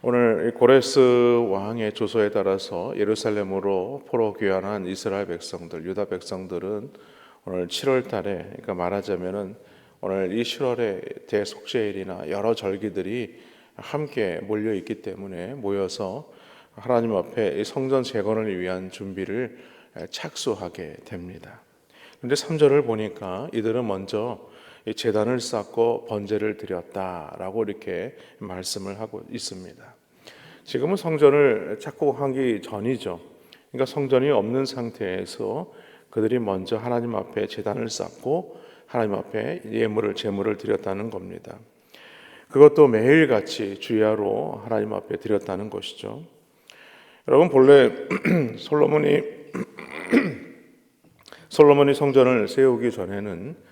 오늘 고레스 왕의 조서에 따라서 예루살렘으로 포로 귀환한 이스라엘 백성들, 유다 백성들은 오늘 7월 달에, 그러니까 말하자면은 오늘 이 7월에 대속죄일이나 여러 절기들이 함께 몰려 있기 때문에 모여서 하나님 앞에 성전 재건을 위한 준비를 착수하게 됩니다. 그런데 3절을 보니까 이들은 먼저 제단을 쌓고 번제를 드렸다라고 이렇게 말씀을 하고 있습니다. 지금은 성전을 착공하기 전이죠. 그러니까 성전이 없는 상태에서 그들이 먼저 하나님 앞에 제단을 쌓고 하나님 앞에 제물을 드렸다는 겁니다. 그것도 매일같이 주야로 하나님 앞에 드렸다는 것이죠. 여러분, 본래 솔로몬이 성전을 세우기 전에는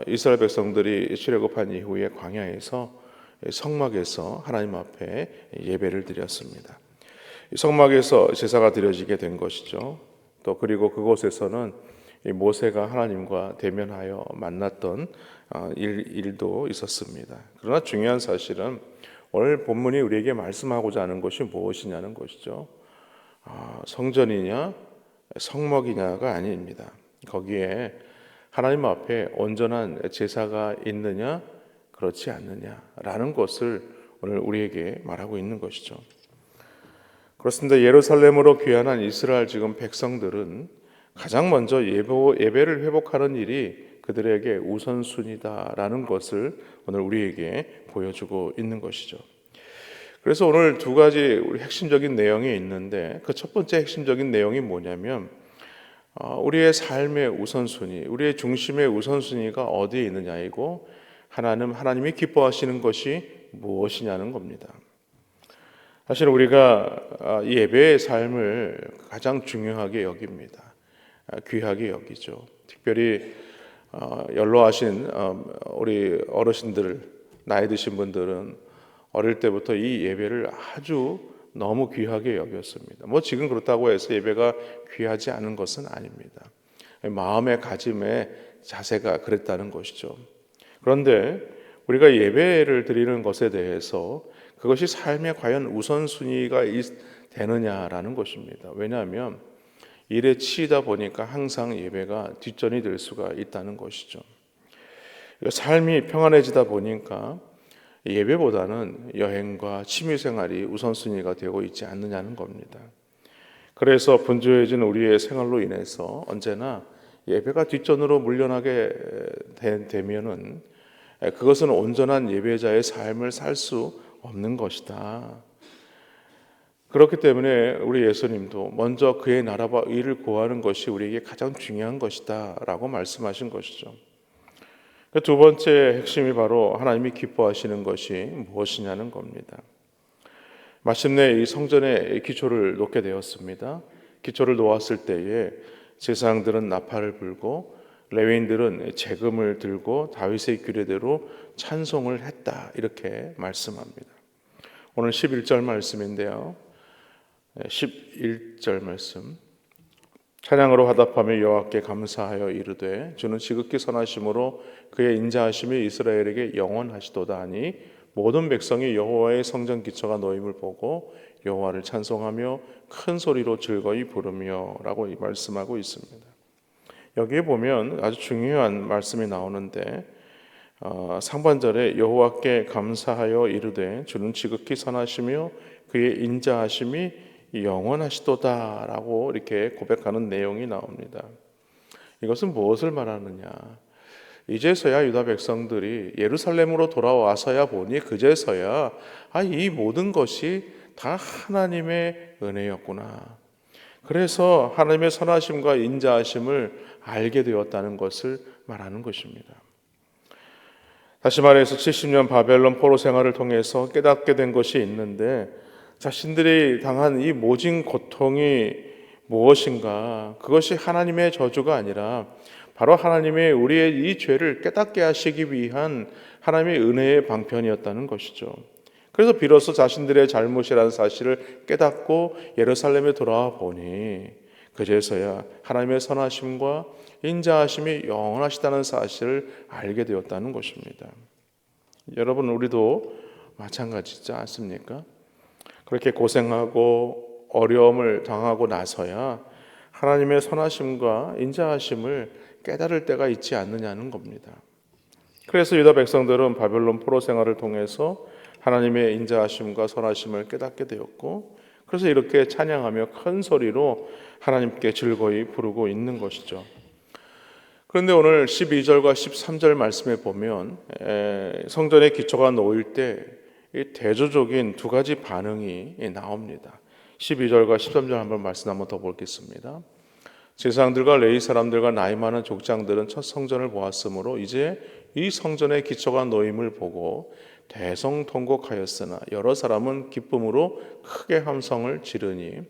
이스라엘 백성들이 출애굽한 이후에 광야에서 성막에서 하나님 앞에 예배를 드렸습니다. 성막에서 제사가 드려지게 된 것이죠. 또 그리고 그곳에서는 모세가 하나님과 대면하여 만났던 일도 있었습니다. 그러나 중요한 사실은 오늘 본문이 우리에게 말씀하고자 하는 것이 무엇이냐는 것이죠. 성전이냐 성막이냐가 아닙니다. 거기에 하나님 앞에 온전한 제사가 있느냐 그렇지 않느냐라는 것을 오늘 우리에게 말하고 있는 것이죠. 그렇습니다. 예루살렘으로 귀환한 이스라엘 지금 백성들은 가장 먼저 예배를 회복하는 일이 그들에게 우선순위다라는 것을 오늘 우리에게 보여주고 있는 것이죠. 그래서 오늘 두 가지 우리 핵심적인 내용이 있는데 그 첫 번째 핵심적인 내용이 뭐냐면 우리의 삶의 우선순위, 우리의 중심의 우선순위가 어디에 있느냐이고 하나님이 기뻐하시는 것이 무엇이냐는 겁니다. 사실 우리가 이 예배의 삶을 가장 중요하게 여깁니다. 귀하게 여기죠. 특별히 연로하신 우리 어르신들, 나이 드신 분들은 어릴 때부터 이 예배를 아주 너무 귀하게 여겼습니다. 지금 그렇다고 해서 예배가 귀하지 않은 것은 아닙니다. 마음의 가짐의 자세가 그랬다는 것이죠. 그런데 우리가 예배를 드리는 것에 대해서 그것이 삶에 과연 우선순위가 되느냐라는 것입니다. 왜냐하면 일에 치이다 보니까 항상 예배가 뒷전이 될 수가 있다는 것이죠. 삶이 평안해지다 보니까 예배보다는 여행과 취미생활이 우선순위가 되고 있지 않느냐는 겁니다. 그래서 분주해진 우리의 생활로 인해서 언제나 예배가 뒷전으로 물러나게 되면은 그것은 온전한 예배자의 삶을 살 수 없는 것이다. 그렇기 때문에 우리 예수님도 먼저 그의 나라와 의를 구하는 것이 우리에게 가장 중요한 것이다 라고 말씀하신 것이죠. 두 번째 핵심이 바로 하나님이 기뻐하시는 것이 무엇이냐는 겁니다. 마침내 이 성전의 기초를 놓게 되었습니다. 기초를 놓았을 때에 제사장들은 나팔을 불고 레위인들은 제금을 들고 다윗의 규례대로 찬송을 했다 이렇게 말씀합니다. 오늘 11절 말씀인데요. 11절 말씀. 찬양으로 화답하며 여호와께 감사하여 이르되 주는 지극히 선하심으로 그의 인자하심이 이스라엘에게 영원하시도다 하니 모든 백성이 여호와의 성전 기초가 놓임을 보고 여호와를 찬송하며 큰 소리로 즐거이 부르며 라고 말씀하고 있습니다. 여기에 보면 아주 중요한 말씀이 나오는데 상반절에 여호와께 감사하여 이르되 주는 지극히 선하시며 그의 인자하심이 영원하시도다 라고 이렇게 고백하는 내용이 나옵니다. 이것은 무엇을 말하느냐? 이제서야 유다 백성들이 예루살렘으로 돌아와서야 보니 그제서야 이 모든 것이 다 하나님의 은혜였구나. 그래서 하나님의 선하심과 인자하심을 알게 되었다는 것을 말하는 것입니다. 다시 말해서 70년 바벨론 포로 생활을 통해서 깨닫게 된 것이 있는데 자신들이 당한 이 모진 고통이 무엇인가? 그것이 하나님의 저주가 아니라 바로 하나님의 우리의 이 죄를 깨닫게 하시기 위한 하나님의 은혜의 방편이었다는 것이죠. 그래서 비로소 자신들의 잘못이라는 사실을 깨닫고 예루살렘에 돌아와 보니 그제서야 하나님의 선하심과 인자하심이 영원하시다는 사실을 알게 되었다는 것입니다. 여러분, 우리도 마찬가지지 않습니까? 그렇게 고생하고 어려움을 당하고 나서야 하나님의 선하심과 인자하심을 깨달을 때가 있지 않느냐는 겁니다. 그래서 유다 백성들은 바벨론 포로 생활을 통해서 하나님의 인자하심과 선하심을 깨닫게 되었고, 그래서 이렇게 찬양하며 큰 소리로 하나님께 즐거이 부르고 있는 것이죠. 그런데 오늘 12절과 13절 말씀에 보면 성전의 기초가 놓일 때 대조적인 두 가지 반응이 나옵니다. 12절과 13절 한번 말씀 한번 더 보겠습니다. 제사장들과 레위 사람들과 나이 많은 족장들은 첫 성전을 보았으므로 이제 이 성전의 기초가 놓임을 보고 대성통곡하였으나 여러 사람은 기쁨으로 크게 함성을 지르니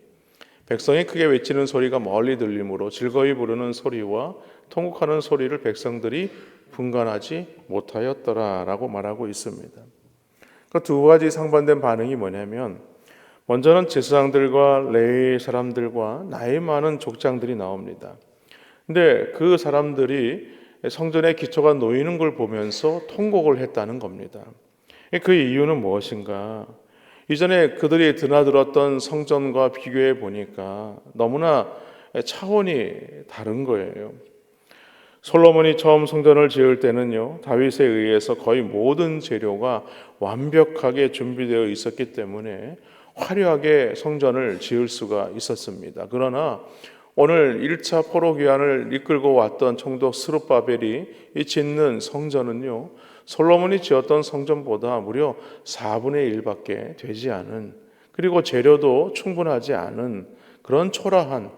백성이 크게 외치는 소리가 멀리 들리므로 즐거이 부르는 소리와 통곡하는 소리를 백성들이 분간하지 못하였더라라고 말하고 있습니다. 그 두 가지 상반된 반응이 뭐냐면, 먼저는 제사장들과 레위 사람들과 나이 많은 족장들이 나옵니다. 근데 그 사람들이 성전의 기초가 놓이는 걸 보면서 통곡을 했다는 겁니다. 그 이유는 무엇인가? 이전에 그들이 드나들었던 성전과 비교해 보니까 너무나 차원이 다른 거예요. 솔로몬이 처음 성전을 지을 때는요, 다윗에 의해서 거의 모든 재료가 완벽하게 준비되어 있었기 때문에 화려하게 성전을 지을 수가 있었습니다. 그러나 오늘 1차 포로 귀환을 이끌고 왔던 총독 스룹바벨이 이 짓는 성전은요, 솔로몬이 지었던 성전보다 무려 4분의 1밖에 되지 않은, 그리고 재료도 충분하지 않은 그런 초라한,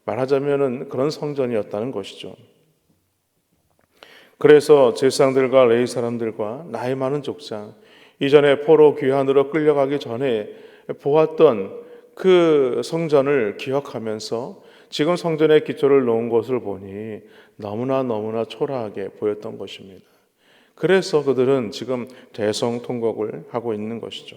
말하자면은 그런 성전이었다는 것이죠. 그래서 제사장들과 레위 사람들과 나이 많은 족장, 이전에 포로 귀환으로 끌려가기 전에 보았던 그 성전을 기억하면서 지금 성전의 기초를 놓은 것을 보니 너무나 초라하게 보였던 것입니다. 그래서 그들은 지금 대성통곡을 하고 있는 것이죠.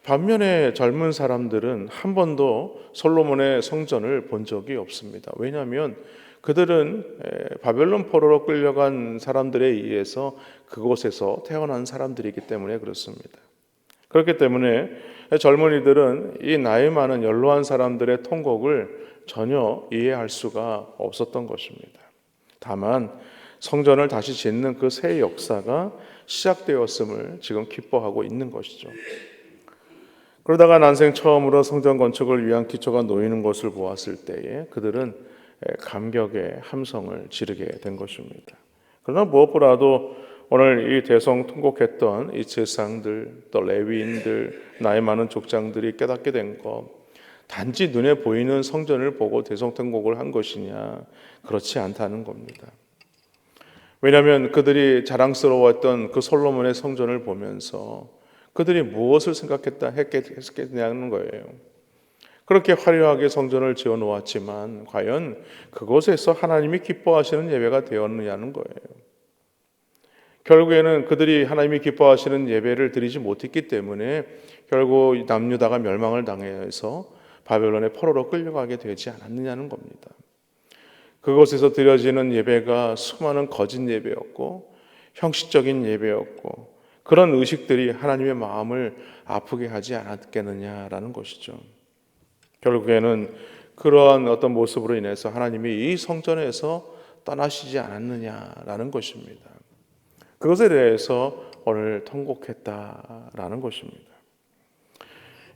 반면에 젊은 사람들은 한 번도 솔로몬의 성전을 본 적이 없습니다. 왜냐하면 그들은 바벨론 포로로 끌려간 사람들에 의해서 그곳에서 태어난 사람들이기 때문에 그렇습니다. 그렇기 때문에 젊은이들은 이 나이 많은 연로한 사람들의 통곡을 전혀 이해할 수가 없었던 것입니다. 다만 성전을 다시 짓는 그 새 역사가 시작되었음을 지금 기뻐하고 있는 것이죠. 그러다가 난생 처음으로 성전 건축을 위한 기초가 놓이는 것을 보았을 때에 그들은 감격의 함성을 지르게 된 것입니다. 그러나 무엇보다도 오늘 이 대성통곡했던 이 제사장들, 또 레위인들, 나이 많은 족장들이 깨닫게 된 것, 단지 눈에 보이는 성전을 보고 대성통곡을 한 것이냐, 그렇지 않다는 겁니다. 왜냐하면 그들이 자랑스러웠던 그 솔로몬의 성전을 보면서 그들이 무엇을 했겠냐는 거예요. 그렇게 화려하게 성전을 지어 놓았지만 과연 그곳에서 하나님이 기뻐하시는 예배가 되었느냐는 거예요. 결국에는 그들이 하나님이 기뻐하시는 예배를 드리지 못했기 때문에 결국 남유다가 멸망을 당해서 바벨론의 포로로 끌려가게 되지 않았느냐는 겁니다. 그곳에서 드려지는 예배가 수많은 거짓 예배였고 형식적인 예배였고 그런 의식들이 하나님의 마음을 아프게 하지 않았겠느냐라는 것이죠. 결국에는 그러한 어떤 모습으로 인해서 하나님이 이 성전에서 떠나시지 않았느냐라는 것입니다. 그것에 대해서 오늘 통곡했다라는 것입니다.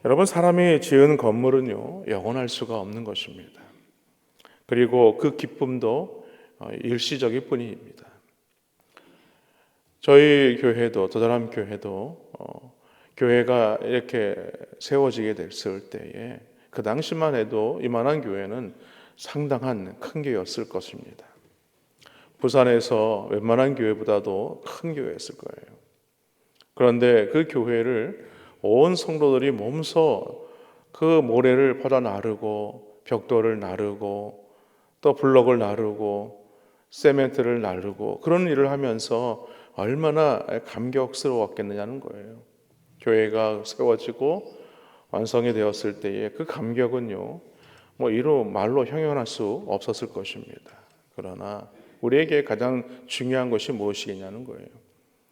여러분, 사람이 지은 건물은요, 영원할 수가 없는 것입니다. 그리고 그 기쁨도 일시적일 뿐입니다. 저희 교회도, 도다람 교회도 교회가 이렇게 세워지게 됐을 때에 그 당시만 해도 이만한 교회는 상당한 큰 교회였을 것입니다. 부산에서 웬만한 교회보다도 큰 교회였을 거예요. 그런데 그 교회를 온 성도들이 몸소 그 모래를 퍼다 나르고 벽돌을 나르고 또 블럭을 나르고 세멘트를 나르고 그런 일을 하면서 얼마나 감격스러웠겠느냐는 거예요. 교회가 세워지고 완성이 되었을 때의 그 감격은요, 이로 말로 형용할 수 없었을 것입니다. 그러나 우리에게 가장 중요한 것이 무엇이냐는 거예요.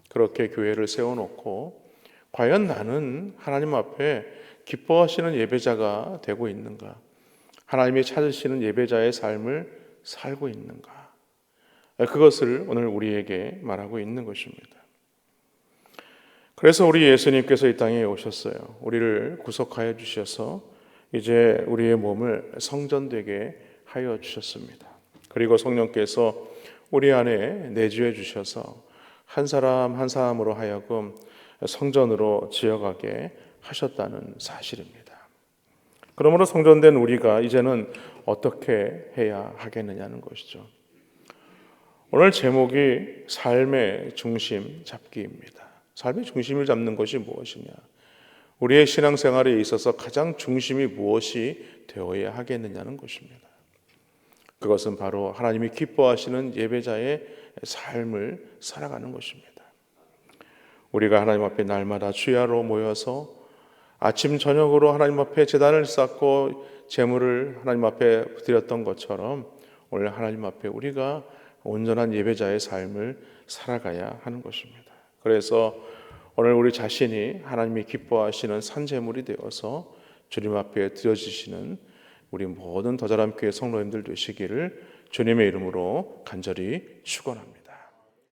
그렇게 교회를 세워놓고 과연 나는 하나님 앞에 기뻐하시는 예배자가 되고 있는가? 하나님이 찾으시는 예배자의 삶을 살고 있는가? 그것을 오늘 우리에게 말하고 있는 것입니다. 그래서 우리 예수님께서 이 땅에 오셨어요. 우리를 구속하여 주셔서 이제 우리의 몸을 성전되게 하여 주셨습니다. 그리고 성령께서 우리 안에 내주해 주셔서 한 사람 한 사람으로 하여금 성전으로 지어가게 하셨다는 사실입니다. 그러므로 성전된 우리가 이제는 어떻게 해야 하겠느냐는 것이죠. 오늘 제목이 삶의 중심 잡기입니다. 삶의 중심을 잡는 것이 무엇이냐? 우리의 신앙생활에 있어서 가장 중심이 무엇이 되어야 하겠느냐는 것입니다. 그것은 바로 하나님이 기뻐하시는 예배자의 삶을 살아가는 것입니다. 우리가 하나님 앞에 날마다 주야로 모여서 아침 저녁으로 하나님 앞에 제단을 쌓고 제물을 하나님 앞에 드렸던 것처럼 오늘 하나님 앞에 우리가 온전한 예배자의 삶을 살아가야 하는 것입니다. 그래서 오늘 우리 자신이 하나님이 기뻐하시는 산제물이 되어서 주님 앞에 드려지시는 우리 모든 더자람 교회 성도님들 되시기를 주님의 이름으로 간절히 축원합니다.